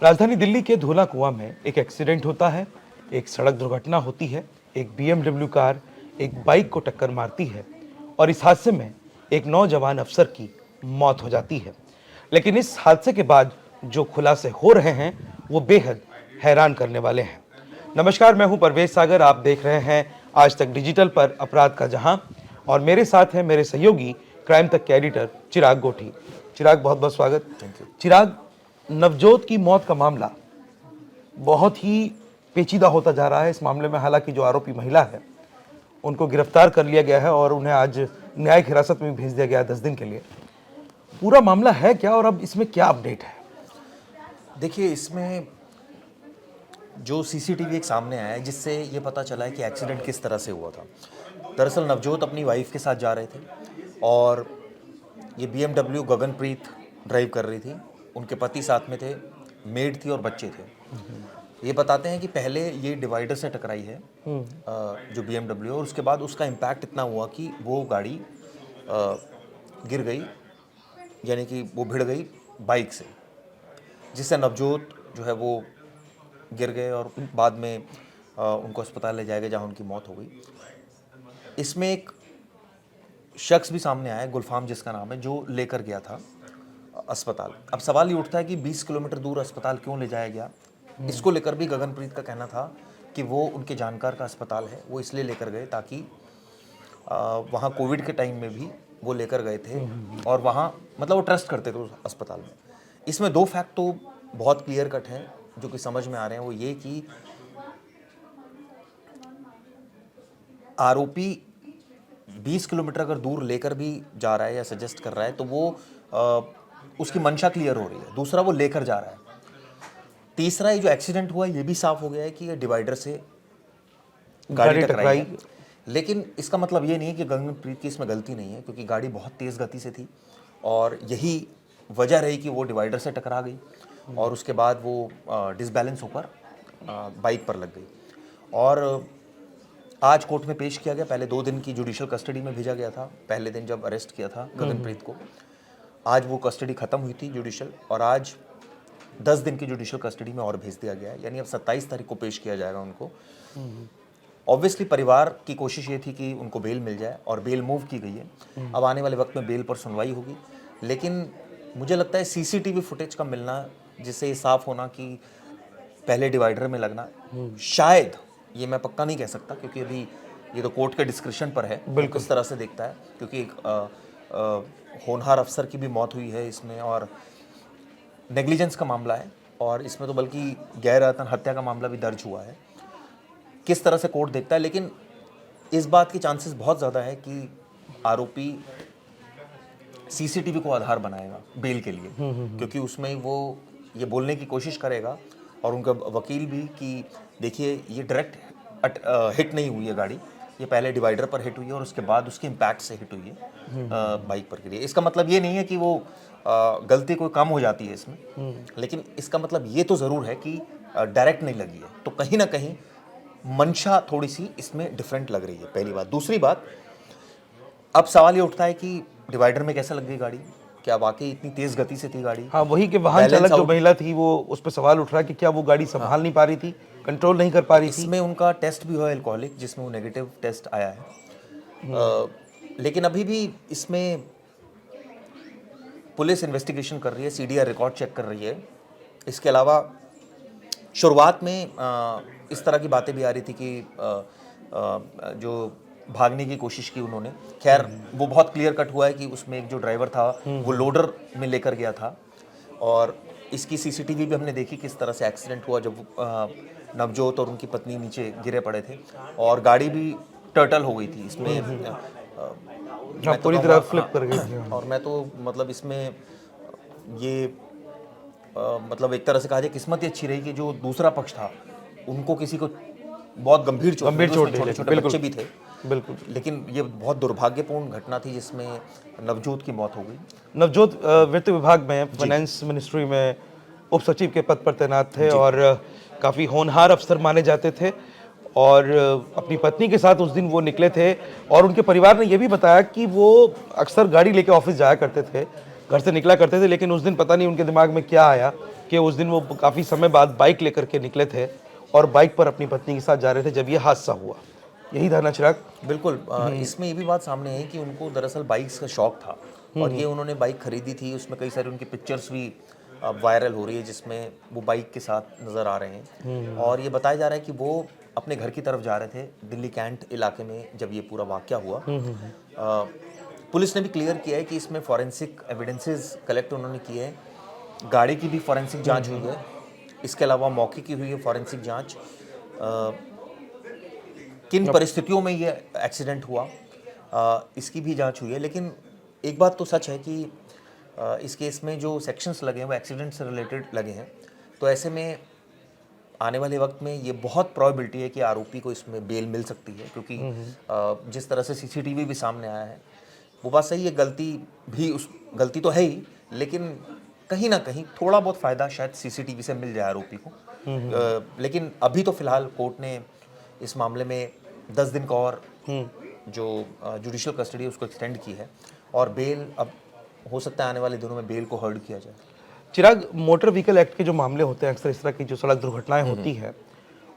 राजधानी दिल्ली के धौला कुआं में एक एक्सीडेंट होता है, एक सड़क दुर्घटना होती है, एक बीएमडब्ल्यू कार एक बाइक को टक्कर मारती है और इस हादसे में एक नौजवान अफसर की मौत हो जाती है। लेकिन इस हादसे के बाद जो खुलासे हो रहे हैं वो बेहद हैरान करने वाले हैं। नमस्कार, मैं हूं परवेज सागर। आप देख रहे हैं आज तक डिजिटल पर अपराध का जहां और मेरे साथ हैं मेरे सहयोगी क्राइम तक के एडिटर चिराग गोठी। चिराग, बहुत बहुत स्वागत। चिराग, नवजोत की मौत का मामला बहुत ही पेचीदा होता जा रहा है। इस मामले में हालांकि जो आरोपी महिला है उनको गिरफ्तार कर लिया गया है और उन्हें आज न्यायिक हिरासत में भेज दिया गया 10 दिन के लिए। पूरा मामला है क्या और अब इसमें क्या अपडेट है? देखिए, इसमें जो सीसीटीवी एक सामने आया है जिससे ये पता चला है कि एक्सीडेंट किस तरह से हुआ था। दरअसल नवजोत अपनी वाइफ के साथ जा रहे थे और ये बीएमडब्ल्यू गगनप्रीत ड्राइव कर रही थी। उनके पति साथ में थे, मेड थी और बच्चे थे। ये बताते हैं कि पहले ये डिवाइडर से टकराई है जो बीएमडब्ल्यू, और उसके बाद उसका इम्पैक्ट इतना हुआ कि वो गाड़ी गिर गई, यानी कि वो भिड़ गई बाइक से, जिससे नवजोत जो है वो गिर गए और बाद में उनको अस्पताल ले जाया गया जहाँ उनकी मौत हो गई। इसमें एक शख्स भी सामने आया, गुलफाम जिसका नाम है, जो लेकर गया था अस्पताल। अब सवाल ये उठता है कि 20 किलोमीटर दूर अस्पताल क्यों ले जाया गया। इसको लेकर भी गगनप्रीत का कहना था कि वो उनके जानकार का अस्पताल है, वो इसलिए लेकर गए ताकि वहाँ कोविड के टाइम में भी वो लेकर गए थे और वहाँ मतलब वो ट्रस्ट करते थे उस अस्पताल में। इसमें दो फैक्ट तो बहुत क्लियर कट हैं जो कि समझ में आ रहे हैं। वो ये कि आरोपी 20 किलोमीटर अगर दूर लेकर भी जा रहा है या सजेस्ट कर रहा है तो वो उसकी मंशा क्लियर हो रही है। दूसरा, वो लेकर जा रहा है। तीसरा, ये जो एक्सीडेंट हुआ ये भी साफ हो गया है कि ये डिवाइडर से गाड़ी टकराई है। लेकिन इसका मतलब ये नहीं है कि गगनप्रीत की इसमें गलती नहीं है, क्योंकि गाड़ी बहुत तेज़ गति से थी और यही वजह रही कि वो डिवाइडर से टकरा गई और उसके बाद वो डिसबैलेंस होकर बाइक पर लग गई। और आज कोर्ट में पेश किया गया। पहले 2 दिन की जुडिशियल कस्टडी में भेजा गया था, पहले दिन जब अरेस्ट किया था गगनप्रीत को। आज वो कस्टडी ख़त्म हुई थी जुडिशियल, और आज 10 दिन की जुडिशियल कस्टडी में और भेज दिया गया है, यानी अब 27 तारीख को पेश किया जाएगा उनको। ऑब्वियसली परिवार की कोशिश ये थी कि उनको बेल मिल जाए और बेल मूव की गई है। अब आने वाले वक्त में बेल पर सुनवाई होगी। लेकिन मुझे लगता है सीसीटीवी फुटेज का मिलना, जिससे ये साफ होना कि पहले डिवाइडर में लगना, शायद, ये मैं पक्का नहीं कह सकता क्योंकि अभी ये तो कोर्ट के डिस्क्रिप्शन पर है किस तरह से देखता है, क्योंकि एक होनहार अफसर की भी मौत हुई है इसमें और नेग्लिजेंस का मामला है, और इसमें तो बल्कि गैर इरादतन हत्या का मामला भी दर्ज हुआ है। किस तरह से कोर्ट देखता है, लेकिन इस बात की चांसेस बहुत ज़्यादा है कि आरोपी सीसीटीवी को आधार बनाएगा बेल के लिए, क्योंकि उसमें वो ये बोलने की कोशिश करेगा और उनका वकील भी कि देखिए ये डायरेक्ट हिट नहीं हुई है गाड़ी, ये पहले डिवाइडर पर हिट हुई है और उसके बाद उसके इम्पैक्ट से हिट हुई है बाइक पर गिरी है। इसका मतलब ये नहीं है कि वो गलती कोई कम हो जाती है इसमें, लेकिन इसका मतलब ये तो ज़रूर है कि डायरेक्ट नहीं लगी है, तो कहीं ना कहीं मंशा थोड़ी सी इसमें डिफरेंट लग रही है, पहली बात। दूसरी बात, अब सवाल ये उठता है कि डिवाइडर में कैसे लग गई गाड़ी, क्या वाकई इतनी तेज गति से थी गाड़ी? हाँ, वही कि वाहन चालक जो महिला थी वो उस पर सवाल उठ रहा है कि क्या वो गाड़ी संभाल नहीं पा रही थी, कंट्रोल नहीं कर पा रही थी। इसमें उनका टेस्ट भी हुआ एल्कोहलिक, जिसमें वो नेगेटिव टेस्ट आया है। लेकिन अभी भी इसमें पुलिस इन्वेस्टिगेशन कर रही है, सीडीआर रिकॉर्ड चेक कर रही है। इसके अलावा शुरुआत में इस तरह की बातें भी आ रही थी कि जो भागने की कोशिश की उन्होंने, खैर वो बहुत क्लियर कट हुआ है कि उसमें एक जो ड्राइवर था वो लोडर में लेकर गया था। और इसकी सीसीटीवी भी हमने देखी किस तरह से एक्सीडेंट हुआ, जब नवजोत और उनकी पत्नी नीचे गिरे पड़े थे और गाड़ी भी टर्टल हो गई थी इसमें, पूरी तरह फ्लिप कर गई थी। और मैं तो मतलब इसमें ये मतलब एक तरह से कहा जाए किस्मत ही अच्छी रही कि जो दूसरा पक्ष था उनको किसी को बहुत गंभीर चोट, छोटे बच्चे भी थे, बिल्कुल। लेकिन ये बहुत दुर्भाग्यपूर्ण घटना थी जिसमें नवजोत की मौत हो गई। नवजोत वित्त विभाग में, फाइनेंस मिनिस्ट्री में उप सचिव के पद पर तैनात थे और काफ़ी होनहार अफसर माने जाते थे और अपनी पत्नी के साथ उस दिन वो निकले थे और उनके परिवार ने ये भी बताया कि वो अक्सर गाड़ी लेके ऑफिस जाया करते थे, घर से निकला करते थे, लेकिन उस दिन पता नहीं उनके दिमाग में क्या आया कि उस दिन वो काफ़ी समय बाद बाइक लेकर के निकले थे और बाइक पर अपनी पत्नी के साथ जा रहे थे जब ये हादसा हुआ। यही था ना चिराग? बिल्कुल। इसमें ये भी बात सामने है कि उनको दरअसल बाइक्स का शौक था और ये उन्होंने बाइक खरीदी थी। उसमें कई सारी उनकी पिक्चर्स भी वायरल हो रही है जिसमें वो बाइक के साथ नज़र आ रहे हैं और ये बताया जा रहा है कि वो अपने घर की तरफ जा रहे थे दिल्ली कैंट इलाके में जब ये पूरा वाकया हुआ। पुलिस ने भी क्लियर किया है कि इसमें फॉरेंसिक एविडेंसेस कलेक्ट उन्होंने किए हैं, गाड़ी की भी फॉरेंसिक जांच हुई है, इसके अलावा मौके की हुई है फॉरेंसिक जांच। किन परिस्थितियों में ये एक्सीडेंट हुआ इसकी भी जांच हुई है। लेकिन एक बात तो सच है कि इस केस में जो सेक्शंस लगे हैं वो एक्सीडेंट से रिलेटेड लगे हैं, तो ऐसे में आने वाले वक्त में ये बहुत प्रोबेबिलिटी है कि आरोपी को इसमें बेल मिल सकती है, क्योंकि जिस तरह से सीसीटीवी भी सामने आया है वो बात सही है, गलती तो है ही, लेकिन कहीं ना कहीं थोड़ा बहुत फ़ायदा शायद सीसीटीवी से मिल जाए आरोपी को। लेकिन अभी तो फिलहाल कोर्ट ने इस मामले में 10 दिन का और जो जुडिशियल कस्टडी उसको एक्सटेंड की है और बेल अब हो सकता है आने वाले दिनों में बेल को हर्ड किया जाए। चिराग, मोटर व्हीकल एक्ट के जो मामले होते हैं, अक्सर इस तरह की जो सड़क दुर्घटनाएं होती है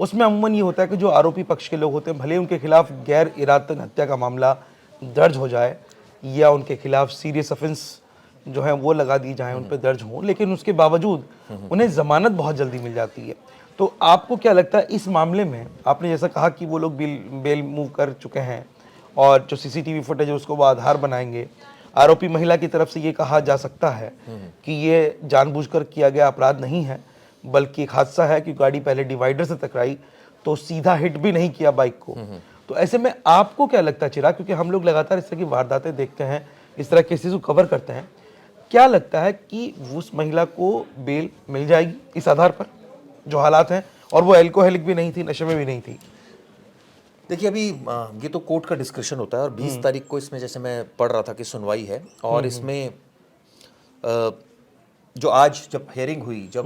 उसमें अमूमन ये होता है कि जो आरोपी पक्ष के लोग होते हैं, भले उनके खिलाफ गैर इरादतन हत्या का मामला दर्ज हो जाए या उनके खिलाफ सीरियस ऑफेंस जो है वो लगा दी जाए, उन पर दर्ज हो, लेकिन उसके बावजूद उन्हें जमानत बहुत जल्दी मिल जाती है। तो आपको क्या लगता है इस मामले में? आपने जैसा कहा कि वो लोग बेल मूव कर चुके हैं और जो सीसीटीवी फुटेज है उसको वो आधार बनाएंगे, आरोपी महिला की तरफ से ये कहा जा सकता है कि ये जानबूझकर किया गया अपराध नहीं है, बल्कि एक हादसा है कि गाड़ी पहले डिवाइडर से टकराई तो सीधा हिट भी नहीं किया बाइक को। तो ऐसे में आपको क्या लगता है चिराग, क्योंकि हम लोग लगातार इस तरह की वारदातें देखते हैं, इस तरह केसेस को कवर करते हैं, क्या लगता है कि उस महिला को बेल मिल जाएगी इस आधार पर जो हालात हैं, और वो एल्कोहलिक भी नहीं थी, नशे में भी नहीं थी? देखिए, अभी ये तो कोर्ट का डिस्कशन होता है और 20 तारीख को इसमें, जैसे मैं पढ़ रहा था कि सुनवाई है और इसमें जो आज जब हेयरिंग हुई, जब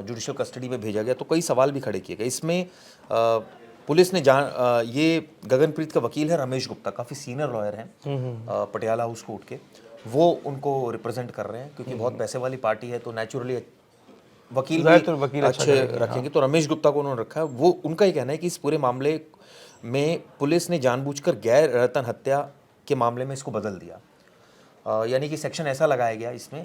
जुडिशियल कस्टडी में भेजा गया तो कई सवाल भी खड़े किए गए। इसमें पुलिस ने ये गगनप्रीत का वकील है रमेश गुप्ता, काफ़ी सीनियर लॉयर हैं पटियाला हाउस कोर्ट के, वो उनको रिप्रेजेंट कर रहे हैं क्योंकि बहुत पैसे वाली पार्टी है तो नेचुरली वकील अच्छे रखेंगे। तो रमेश गुप्ता को उन्होंने रखा है। वो उनका ये कहना है कि इस पूरे मामले में पुलिस ने जानबूझकर गैर इरादतन हत्या के मामले में इसको बदल दिया, यानी कि सेक्शन ऐसा लगाया गया इसमें।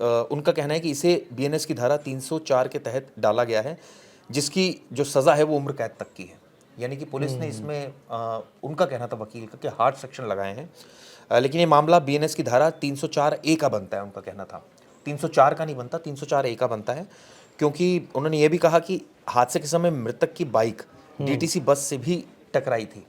उनका कहना है कि इसे बीएनएस की धारा 304 के तहत डाला गया है, जिसकी जो सज़ा है वो उम्र कैद तक की है। यानी कि पुलिस ने इसमें उनका कहना था वकील का कि हार्ड सेक्शन लगाए हैं, लेकिन ये मामला बीएनएस की धारा 304A का बनता है। उनका कहना था 304 का नहीं बनता, 304A का बनता है, क्योंकि उन्होंने ये भी कहा कि हादसे के समय मृतक की बाइक डीटीसी बस से भी टकराई थी।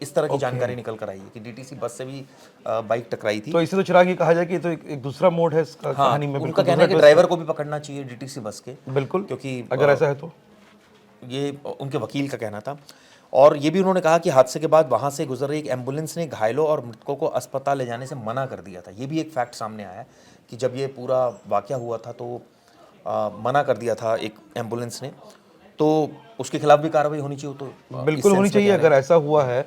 इस तरह की जानकारी निकल कर आई है कि डीटीसी बस से भी बाइक टकराई थी। तो इसे तो चिराग ये कहा जाए कि तो एक दूसरा मोड है इसका कहानी में। उनका कहना है कि ड्राइवर को भी पकड़ना चाहिए डीटीसी बस के, बिल्कुल, क्योंकि अगर ऐसा है तो ये उनके वकील का कहना था। और ये भी उन्होंने कहा कि हादसे के बाद वहाँ से गुजर रही एक एम्बुलेंस ने घायलों और मृतकों को अस्पताल ले जाने से मना कर दिया था। ये भी एक फैक्ट सामने आया कि जब ये पूरा वाकया हुआ था तो मना कर दिया था एक एम्बुलेंस ने, तो उसके खिलाफ भी कार्रवाई होनी चाहिए। तो बिल्कुल होनी चाहिए। अगर ऐसा हुआ है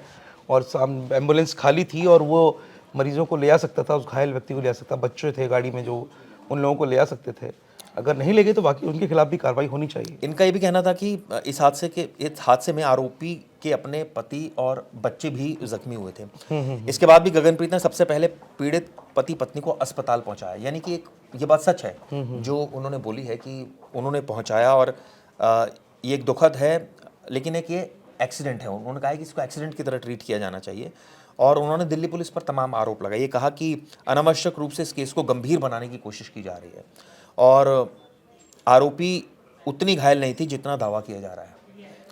और एम्बुलेंस खाली थी और वो मरीजों को ले आ सकता था, उस घायल व्यक्ति को ले आ सकता, बच्चे थे गाड़ी में जो उन लोगों को ले आ सकते थे, अगर नहीं ले गए तो बाकी उनके खिलाफ भी कार्रवाई होनी चाहिए। इनका ये भी कहना था कि इस हादसे में आरोपी के अपने पति और बच्चे भी जख्मी हुए थे। इसके बाद भी गगनप्रीत ने सबसे पहले पीड़ित पति पत्नी को अस्पताल पहुंचाया, यानी कि एक ये बात सच है जो उन्होंने बोली है कि उन्होंने पहुंचाया। और ये एक दुखद है, लेकिन एक ये एक्सीडेंट है। उन्होंने कहा कि इसको एक्सीडेंट की तरह ट्रीट किया जाना चाहिए और उन्होंने दिल्ली पुलिस पर तमाम आरोप लगाए। ये कहा कि अनावश्यक रूप से इस केस को गंभीर बनाने की कोशिश की जा रही है और आरोपी उतनी घायल नहीं थी जितना दावा किया जा रहा है।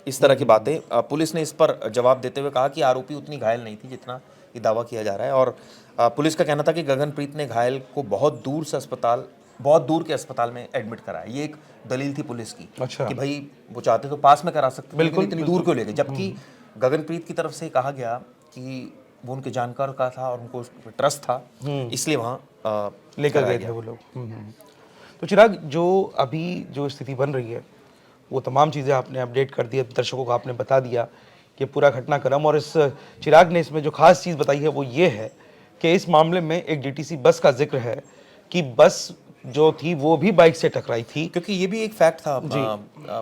इस तरह की बातें पुलिस ने इस पर जवाब देते हुए कहा कि आरोपी उतनी घायल नहीं थी जितना ये दावा किया जा रहा है। और पुलिस का कहना था कि गगनप्रीत ने घायल को बहुत दूर के अस्पताल में एडमिट कराया। ये एक दलील थी पुलिस की। अच्छा। कि भाई वो चाहते तो पास में करा सकते थे, लेकिन इतनी दूर क्यों ले गए, जबकि गगनप्रीत की तरफ से कहा गया कि वो उनके जानकार का था और उनको ट्रस्ट था, इसलिए वहाँ लेकर गए थे वो लोग। तो चिराग, जो अभी जो स्थिति बन रही है वो तमाम चीज़ें आपने अपडेट कर दी, दर्शकों को आपने बता दिया कि पूरा घटनाक्रम, और इस चिराग ने इसमें जो खास चीज़ बताई है वो ये है कि इस मामले में एक डीटीसी बस का जिक्र है कि बस जो थी वो भी बाइक से टकराई थी। क्योंकि ये भी एक फैक्ट था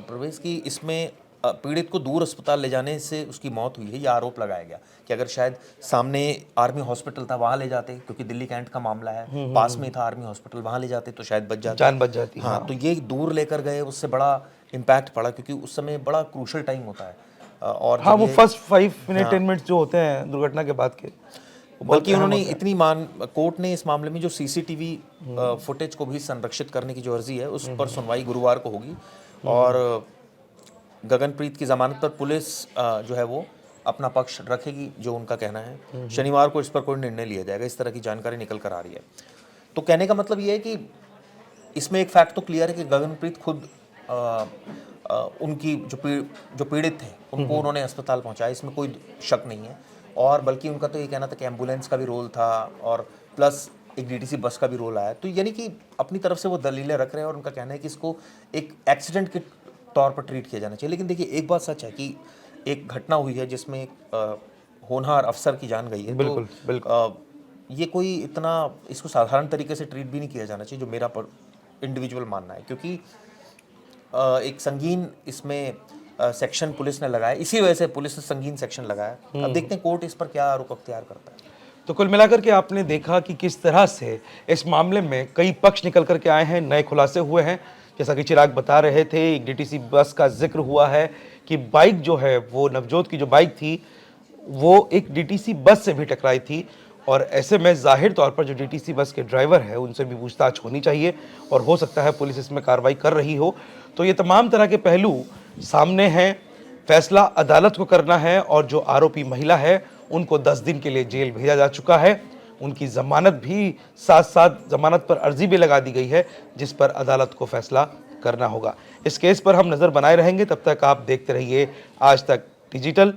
प्रवेश की इसमें पीड़ित को दूर अस्पताल ले जाने से उसकी मौत हुई है, ये आरोप लगाया गया कि अगर शायद सामने आर्मी हॉस्पिटल था वहाँ ले जाते, क्योंकि दिल्ली कैंट का मामला है, पास में था आर्मी हॉस्पिटल, वहाँ ले जाते तो शायद बच जाते, जान बच जाती। हाँ, तो ये दूर लेकर गए, उससे बड़ा इम्पैक्ट पड़ा क्योंकि उस समय बड़ा क्रूशल टाइम होता है। और हाँ, जब वो ये- फर्स्ट 5 मिनट 10 मिनट्स जो होते हैं दुर्घटना के बाद के, बल्कि उन्होंने इतनी कोर्ट ने इस मामले में जो सीसीटीवी फुटेज को भी संरक्षित करने की जो अर्जी है उस पर सुनवाई गुरुवार को होगी और गगनप्रीत की जमानत पर पुलिस जो है वो अपना पक्ष रखेगी, जो उनका कहना है। शनिवार को इस पर कोई निर्णय लिया जाएगा, इस तरह की जानकारी निकल कर आ रही है। तो कहने का मतलब ये है कि इसमें एक फैक्ट तो क्लियर है कि गगनप्रीत खुद उनकी जो पीड़ित थे उनको उन्होंने अस्पताल पहुंचाया, इसमें कोई शक नहीं है। और बल्कि उनका तो ये कहना था कि एम्बुलेंस का भी रोल था और प्लस एक डीटीसी बस का भी रोल आया, तो यानी कि अपनी तरफ से वो दलीलें रख रहे हैं और उनका कहना है कि इसको एक एक्सीडेंट के तौर पर ट्रीट किया जाना चाहिए। लेकिन देखिए एक बात सच है कि एक घटना हुई है जिसमें एक होनहार अफसर की जान गई है। बिल्कुल, तो बिल्कुल। ये कोई इतना इसको साधारण तरीके से ट्रीट भी नहीं किया जाना चाहिए, जो मेरा इंडिविजुअल मानना है, क्योंकि एक संगीन इसमें सेक्शन पुलिस ने लगाया, इसी वजह से पुलिस ने संगीन सेक्शन लगाया। अब देखते हैं कोर्ट इस पर क्या आरोप अख्तियार करता है। तो कुल मिलाकर के आपने देखा कि किस तरह से इस मामले में कई पक्ष निकल करके आए हैं, नए खुलासे हुए हैं। जैसा कि चिराग बता रहे थे, एक डीटीसी बस का जिक्र हुआ है कि बाइक जो है वो नवजोत की जो बाइक थी वो एक डीटीसी बस से भी टकराई थी और ऐसे में जाहिर तौर पर जो डीटीसी बस के ड्राइवर है उनसे भी पूछताछ होनी चाहिए और हो सकता है पुलिस इसमें कार्रवाई कर रही हो। तो ये तमाम तरह के पहलू सामने हैं, फैसला अदालत को करना है और जो आरोपी महिला है उनको 10 दिन के लिए जेल भेजा जा चुका है। उनकी जमानत भी साथ साथ जमानत पर अर्जी भी लगा दी गई है, जिस पर अदालत को फैसला करना होगा। इस केस पर हम नज़र बनाए रहेंगे। तब तक आप देखते रहिए आज तक डिजिटल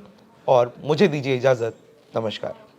और मुझे दीजिए इजाज़त। नमस्कार।